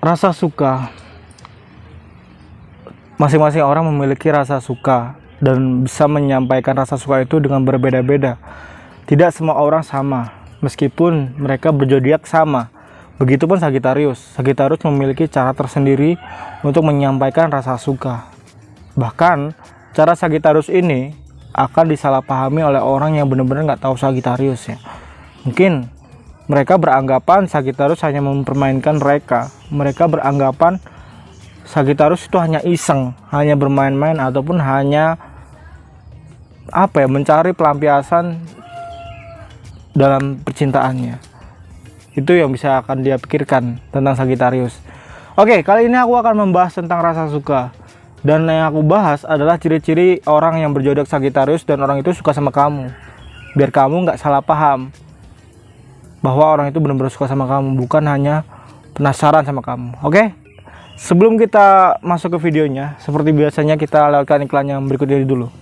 Rasa suka, masing-masing orang memiliki rasa suka dan bisa menyampaikan rasa suka itu dengan berbeda-beda. Tidak semua orang sama, meskipun mereka berzodiak sama. Begitupun Sagittarius. Sagittarius memiliki cara tersendiri untuk menyampaikan rasa suka. Bahkan cara Sagittarius ini akan disalahpahami oleh orang yang benar-benar nggak tahu Sagittarius ya. Mungkin mereka beranggapan Sagittarius hanya mempermainkan mereka. Mereka beranggapan Sagittarius itu hanya iseng, hanya bermain-main, ataupun hanya mencari pelampiasan dalam percintaannya. Itu yang bisa akan dia pikirkan tentang Sagittarius. Oke, kali ini aku akan membahas tentang rasa suka. Dan yang aku bahas adalah ciri-ciri orang yang berzodiak Sagittarius dan orang itu suka sama kamu. Biar kamu nggak salah paham bahwa orang itu benar-benar suka sama kamu, bukan hanya penasaran sama kamu. Oke? Sebelum kita masuk ke videonya, seperti biasanya kita lewatkan iklan yang berikut ini dulu.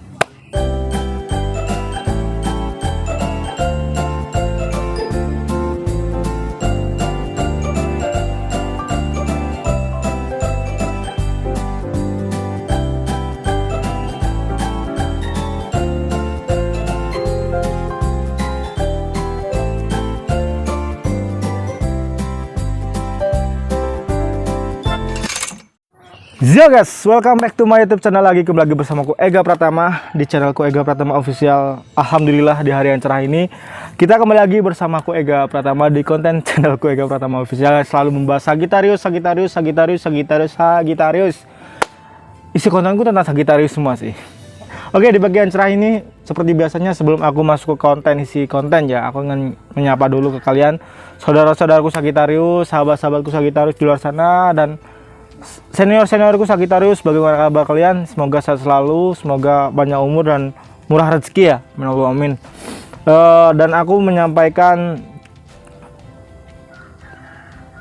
Yo guys, welcome back to my YouTube channel lagi. Kembali lagi bersamaku Ega Pratama di channelku Ega Pratama Official. Alhamdulillah di hari yang cerah ini kita kembali lagi bersamaku Ega Pratama di konten channelku Ega Pratama Official. Selalu membahas Sagittarius. Isi kontenku tentang Sagittarius semua sih. Oke, di bagian cerah ini seperti biasanya sebelum aku masuk ke isi konten ya, aku ingin menyapa dulu ke kalian saudara-saudaraku Sagittarius, sahabat-sahabatku Sagittarius di luar sana, dan senior-seniorku Sagittarius. Bagaimana kabar kalian? Semoga sehat selalu, semoga banyak umur dan murah rezeki ya. Amin. Dan aku menyampaikan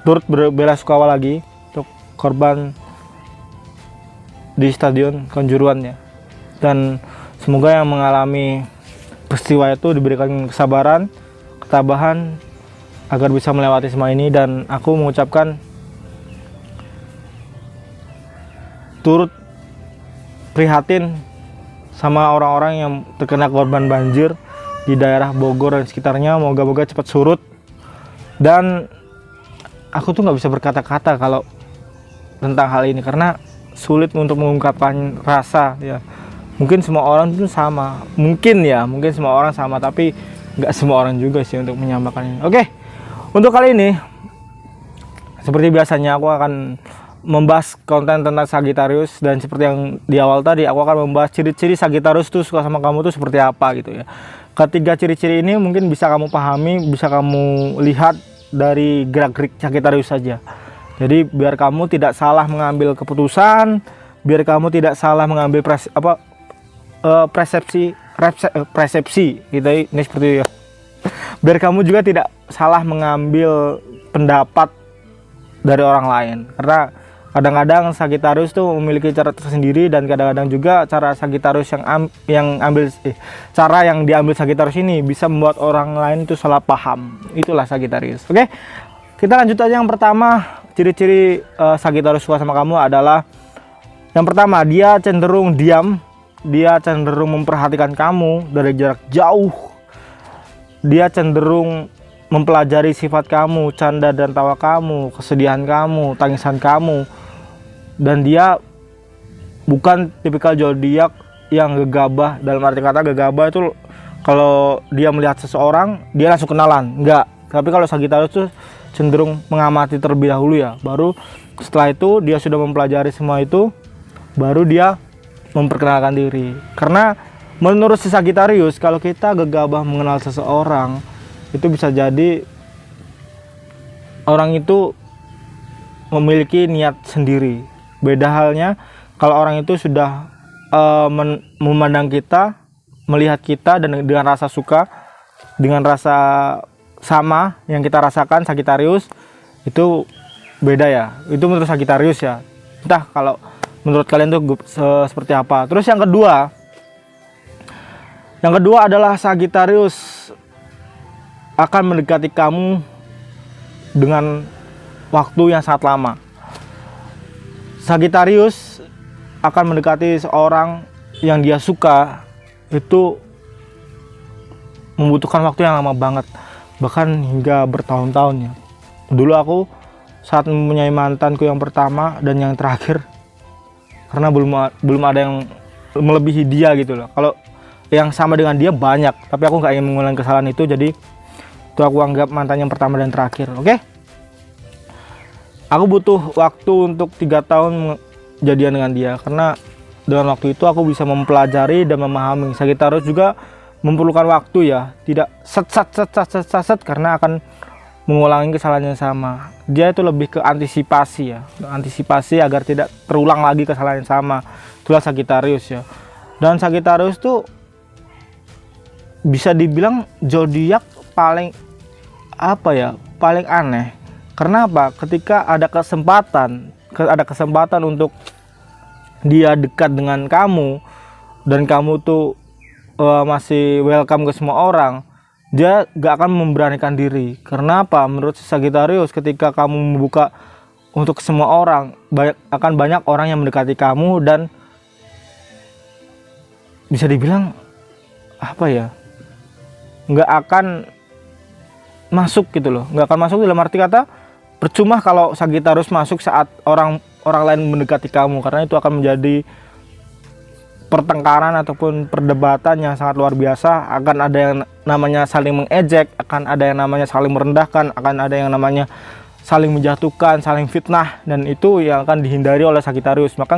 turut belasungkawa lagi untuk korban di Stadion Kanjuruhan ya. Dan semoga yang mengalami peristiwa itu diberikan kesabaran, ketabahan agar bisa melewati semua ini. Dan aku mengucapkan turut prihatin sama orang-orang yang terkena korban banjir di daerah Bogor dan sekitarnya. Moga-moga cepat surut. Dan aku tuh nggak bisa berkata-kata kalau tentang hal ini karena sulit untuk mengungkapkan rasa ya. Mungkin semua orang itu sama, mungkin semua orang sama, tapi nggak semua orang juga sih untuk menyamakan ini. Oke, untuk kali ini seperti biasanya aku akan membahas konten tentang Sagittarius, dan seperti yang di awal tadi aku akan membahas ciri-ciri Sagittarius tuh suka sama kamu tuh seperti apa gitu ya. Ketiga ciri-ciri ini mungkin bisa kamu pahami, bisa kamu lihat dari gerak-gerik Sagittarius saja. Jadi biar kamu tidak salah mengambil keputusan, biar kamu tidak salah mengambil persepsi gitu ini seperti ya. Biar kamu juga tidak salah mengambil pendapat dari orang lain, karena kadang-kadang Sagittarius tuh memiliki cara tersendiri, dan kadang-kadang juga cara Sagittarius cara yang diambil Sagittarius ini bisa membuat orang lain itu salah paham. Itulah Sagittarius. Oke, kita lanjut aja. Yang pertama, ciri-ciri Sagittarius suka sama kamu adalah, yang pertama, dia cenderung diam, dia cenderung memperhatikan kamu dari jarak jauh, dia cenderung mempelajari sifat kamu, canda dan tawa kamu, kesedihan kamu, tangisan kamu. Dan dia bukan tipikal zodiak yang gegabah. Dalam arti kata gegabah itu kalau dia melihat seseorang dia langsung kenalan, enggak. Tapi kalau Sagittarius itu cenderung mengamati terlebih dahulu ya. Baru setelah itu dia sudah mempelajari semua itu, baru dia memperkenalkan diri. Karena menurut si Sagittarius, kalau kita gegabah mengenal seseorang, itu bisa jadi orang itu memiliki niat sendiri. Beda halnya kalau orang itu sudah memandang kita, melihat kita dengan rasa suka, dengan rasa sama yang kita rasakan Sagittarius, itu beda ya. Itu menurut Sagittarius ya. Entah kalau menurut kalian tuh seperti apa. Terus yang kedua adalah Sagittarius akan mendekati kamu dengan waktu yang sangat lama. Sagittarius akan mendekati seorang yang dia suka itu membutuhkan waktu yang lama banget, bahkan hingga bertahun-tahun ya. Dulu aku saat mempunyai mantanku yang pertama dan yang terakhir, karena belum ada yang melebihi dia gitu loh. Kalau yang sama dengan dia banyak, tapi aku nggak ingin mengulangi kesalahan itu, jadi itu aku anggap mantan yang pertama dan terakhir. Oke? Aku butuh waktu untuk 3 tahun jadian dengan dia, karena dengan waktu itu aku bisa mempelajari dan memahami. Sagittarius juga memerlukan waktu ya, tidak set karena akan mengulangi kesalahan yang sama. Dia itu lebih ke antisipasi ya, antisipasi agar tidak terulang lagi kesalahan yang sama. Itulah Sagittarius ya. Dan Sagittarius tuh bisa dibilang zodiak paling paling aneh. Karena apa? Ketika ada kesempatan untuk dia dekat dengan kamu dan kamu tuh masih welcome ke semua orang, dia gak akan memberanikan diri. Karena apa? Menurut Sagittarius, ketika kamu membuka untuk semua orang, akan banyak orang yang mendekati kamu dan bisa dibilang nggak akan masuk gitu loh. Nggak akan masuk dalam arti kata percuma kalau Sagittarius masuk saat orang lain mendekati kamu, karena itu akan menjadi pertengkaran ataupun perdebatan yang sangat luar biasa. Akan ada yang namanya saling mengejek, akan ada yang namanya saling merendahkan, akan ada yang namanya saling menjatuhkan, saling fitnah, dan itu yang akan dihindari oleh Sagittarius. Maka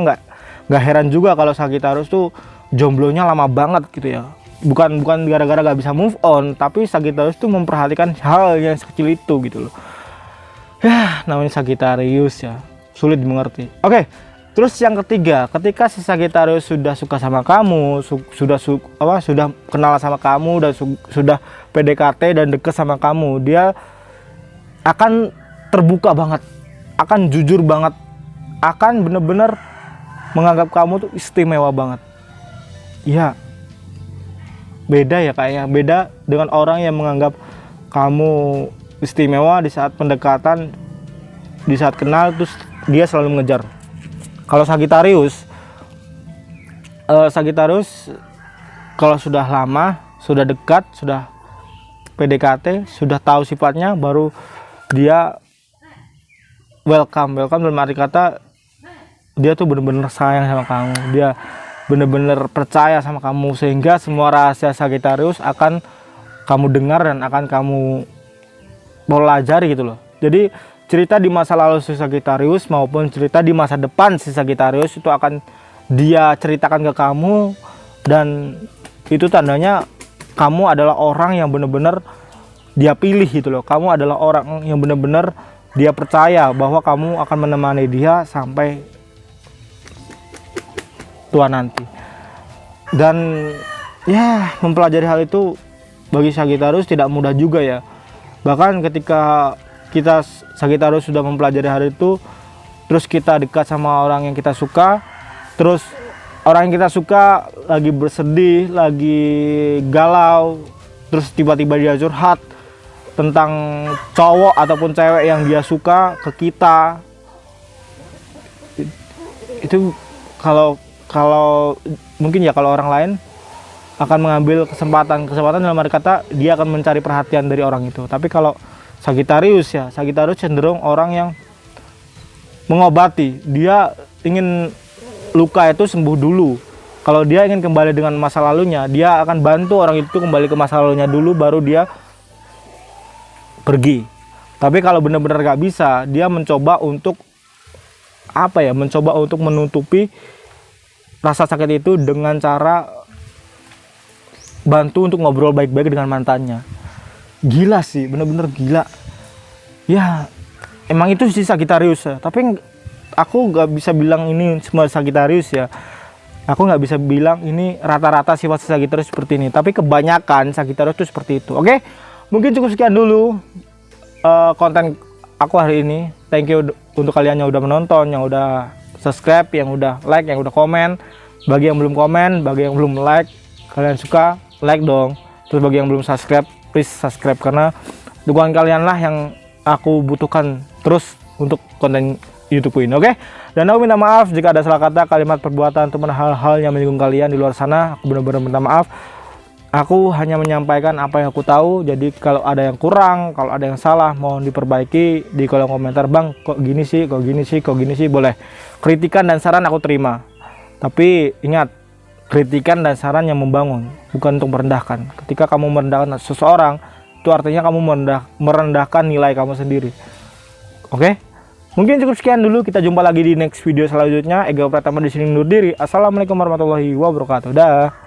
nggak heran juga kalau Sagittarius tuh jomblonya lama banget gitu ya. Bukan gara-gara gak bisa move on, tapi Sagittarius tuh memperhatikan hal yang sekecil itu gitu loh. Ya, namanya Sagittarius ya, sulit dimengerti. Oke, terus yang ketiga, ketika si Sagittarius sudah suka sama kamu, sudah kenal sama kamu dan sudah PDKT dan deket sama kamu, dia akan terbuka banget, akan jujur banget, akan bener-bener menganggap kamu tuh istimewa banget. Ya, beda ya kayaknya, beda dengan orang yang menganggap kamu istimewa di saat pendekatan, di saat kenal, terus dia selalu mengejar. Kalau Sagittarius kalau sudah lama, sudah dekat, sudah PDKT, sudah tahu sifatnya, baru dia welcome dalam arti kata dia tuh bener-bener sayang sama kamu, dia bener-bener percaya sama kamu, sehingga semua rahasia Sagittarius akan kamu dengar dan akan kamu pelajari gitu loh. Jadi cerita di masa lalu si Sagittarius maupun cerita di masa depan si Sagittarius itu akan dia ceritakan ke kamu, dan itu tandanya kamu adalah orang yang benar-benar dia pilih gitu loh. Kamu adalah orang yang benar-benar dia percaya bahwa kamu akan menemani dia sampai tua nanti. Dan ya, mempelajari hal itu bagi Sagittarius tidak mudah juga ya. Bahkan ketika kita Sagittarius sudah mempelajari hal itu, terus kita dekat sama orang yang kita suka, terus orang yang kita suka lagi bersedih, lagi galau, terus tiba-tiba dia curhat tentang cowok ataupun cewek yang dia suka ke kita. Itu kalau mungkin ya, kalau orang lain akan mengambil kesempatan dalam arti kata dia akan mencari perhatian dari orang itu. Tapi kalau Sagittarius cenderung orang yang mengobati. Dia ingin luka itu sembuh dulu. Kalau dia ingin kembali dengan masa lalunya, dia akan bantu orang itu kembali ke masa lalunya dulu, baru dia pergi. Tapi kalau benar-benar gak bisa, dia mencoba untuk menutupi rasa sakit itu dengan cara bantu untuk ngobrol baik-baik dengan mantannya. Gila sih, bener-bener gila ya. Emang itu sih Sagittarius ya, tapi aku gak bisa bilang ini semua Sagittarius ya. Aku nggak bisa bilang ini rata-rata sifat Sagittarius seperti ini, tapi kebanyakan Sagittarius itu seperti itu. Oke, mungkin cukup sekian dulu konten aku hari ini. Thank you untuk kalian yang udah menonton, yang udah subscribe, yang udah like, yang udah komen. Bagi yang belum komen, bagi yang belum like, kalian suka like dong. Terus bagi yang belum subscribe, please subscribe, karena dukungan kalian lah yang aku butuhkan terus untuk konten YouTube ini. Oke, dan aku minta maaf jika ada salah kata, kalimat, perbuatan, ataupun hal-hal yang menyinggung kalian di luar sana. Aku benar-benar minta maaf. Aku hanya menyampaikan apa yang aku tahu. Jadi kalau ada yang kurang, kalau ada yang salah, mohon diperbaiki di kolom komentar. Bang, kok gini sih, kok gini sih, kok gini sih. Boleh, kritikan dan saran aku terima. Tapi ingat, kritikan dan saran yang membangun, bukan untuk merendahkan. Ketika kamu merendahkan seseorang, itu artinya kamu merendahkan nilai kamu sendiri. Oke? Mungkin cukup sekian dulu. Kita jumpa lagi di next video selanjutnya. Ega Pratama di sini undur diri. Assalamualaikum warahmatullahi wabarakatuh. Dah.